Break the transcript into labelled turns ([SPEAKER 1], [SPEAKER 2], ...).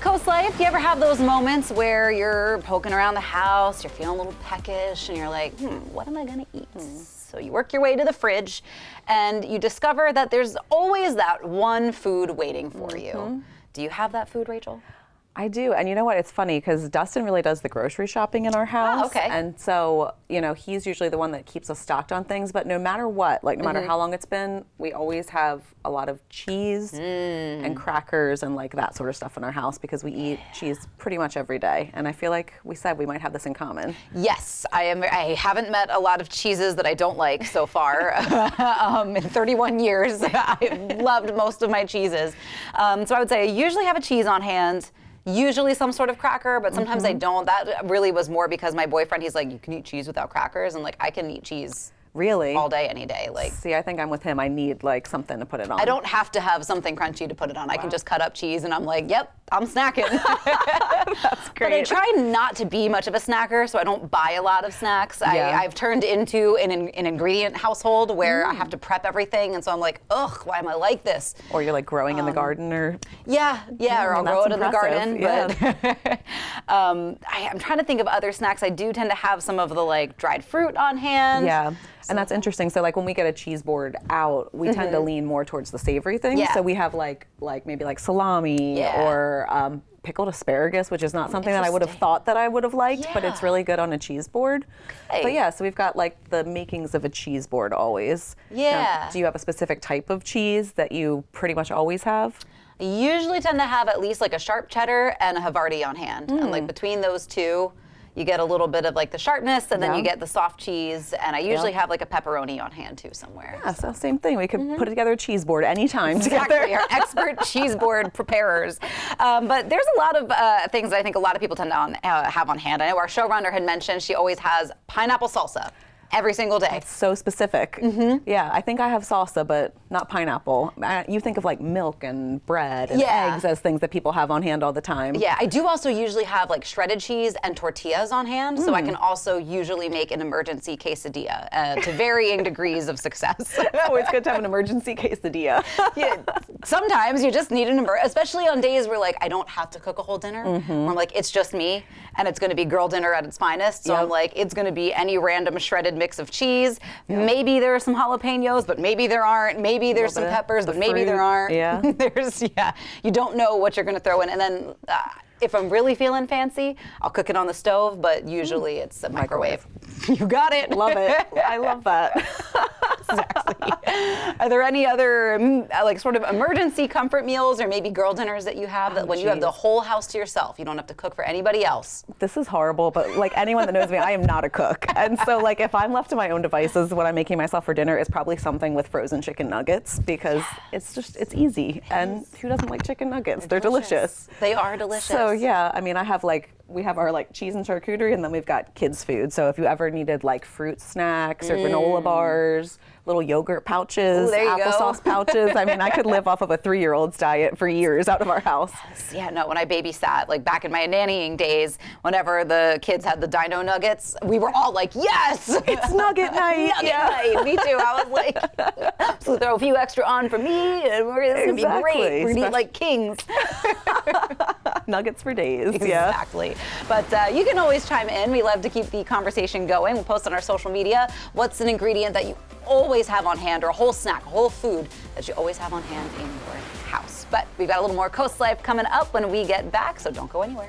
[SPEAKER 1] CoastLife, you ever have those moments where you're poking around the house, you're feeling a little peckish, and you're like, what am I gonna eat? So you work your way to the fridge, and you discover that there's always that one food waiting for you. Do you have that food, Rachel?
[SPEAKER 2] I do, and you know what? It's funny because Dustin really does the grocery shopping in our house.
[SPEAKER 1] Oh, okay.
[SPEAKER 2] And so, you know, he's usually the one that keeps us stocked on things, but no matter what, like no matter how long it's been, we always have a lot of cheese and crackers and like that sort of stuff in our house because we eat cheese pretty much every day. And I feel like we said we might have this in common.
[SPEAKER 1] Yes, I haven't met a lot of cheeses that I don't like so far. In 31 years, I've loved most of my cheeses. So I would say I usually have a cheese on hand. Usually some sort of cracker, but sometimes I don't. That really was more because my boyfriend, he's like, you can eat cheese without crackers, and like I can eat cheese
[SPEAKER 2] really
[SPEAKER 1] all day, any day. Like,
[SPEAKER 2] see, I think I'm with him. I need like something to put it on.
[SPEAKER 1] I don't have to have something crunchy to put it on. Wow. I can just cut up cheese, and I'm like, yep, I'm snacking.
[SPEAKER 2] That's great.
[SPEAKER 1] But I try not to be much of a snacker, so I don't buy a lot of snacks.
[SPEAKER 2] Yeah.
[SPEAKER 1] I've turned into an ingredient household where I have to prep everything, and so I'm like, ugh, why am I like this?
[SPEAKER 2] Or you're like growing in the garden, or
[SPEAKER 1] or I'll grow it in the garden.
[SPEAKER 2] Yeah.
[SPEAKER 1] But I'm trying to think of other snacks. I do tend to have some of the like dried fruit on hand.
[SPEAKER 2] Yeah. And that's interesting. So like when we get a cheese board out, we tend to lean more towards the savory things.
[SPEAKER 1] Yeah.
[SPEAKER 2] So we have like maybe like salami or pickled asparagus, which is not something that I would have thought that I would have liked, but it's really good on a cheese board. Okay. But yeah, so we've got like the makings of a cheese board always.
[SPEAKER 1] Yeah.
[SPEAKER 2] Now, do you have a specific type of cheese that you pretty much always have?
[SPEAKER 1] I usually tend to have at least like a sharp cheddar and a Havarti on hand. And like between those two, you get a little bit of like the sharpness, and then you get the soft cheese, and I usually have like a pepperoni on hand too somewhere.
[SPEAKER 2] Yeah, so same thing. We could put together a cheese board anytime
[SPEAKER 1] Exactly,
[SPEAKER 2] together.
[SPEAKER 1] our expert cheese board preparers. But there's a lot of things that I think a lot of people tend to have on hand. I know our showrunner had mentioned she always has pineapple salsa every single day.
[SPEAKER 2] It's so specific. Yeah, I think I have salsa, but not pineapple. You think of like milk and bread and eggs as things that people have on hand all the time.
[SPEAKER 1] Yeah, I do also usually have like shredded cheese and tortillas on hand, so I can also usually make an emergency quesadilla to varying degrees of success.
[SPEAKER 2] Oh, it's good to have an emergency quesadilla.
[SPEAKER 1] Yeah, sometimes you just need an emergency, especially on days where like I don't have to cook a whole dinner. Where I'm like, it's just me, and it's going to be girl dinner at its finest. So I'm like, it's going to be any random shredded mix of cheese. Maybe there are some jalapenos, but maybe there aren't. Maybe there's some peppers, but maybe there aren't.
[SPEAKER 2] Yeah.
[SPEAKER 1] You don't know what you're going to throw in. And then if I'm really feeling fancy, I'll cook it on the stove, but usually it's a microwave. You got it.
[SPEAKER 2] Love it. I love that.
[SPEAKER 1] Exactly. Are there any other like sort of emergency comfort meals or maybe girl dinners that you have that when you have the whole house to yourself, you don't have to cook for anybody else?
[SPEAKER 2] This is horrible, but like anyone that knows me, I am not a cook. And so like if I'm left to my own devices, what I'm making myself for dinner is probably something with frozen chicken nuggets because it's easy. And who doesn't like chicken nuggets? They're delicious.
[SPEAKER 1] They are delicious.
[SPEAKER 2] So yeah, I mean, we have our like cheese and charcuterie, and then we've got kids food. So if you ever needed like fruit snacks or granola bars, little yogurt pouches, applesauce pouches. I mean, I could live off of a 3-year-old's diet for years out of our house.
[SPEAKER 1] Yeah, no, when I babysat, like back in my nannying days, whenever the kids had the dino nuggets, we were all like, yes!
[SPEAKER 2] It's nugget night.
[SPEAKER 1] Nugget night. Me too. I was like, so throw a few extra on for me, and it's going to be great. We're going to eat like kings.
[SPEAKER 2] Nuggets for days.
[SPEAKER 1] Exactly. But you can always chime in. We love to keep the conversation going. We'll post on our social media. What's an ingredient that you always have on hand, or a whole snack, a whole food that you always have on hand in your house? But we've got a little more CoastLife coming up when we get back, so don't go anywhere.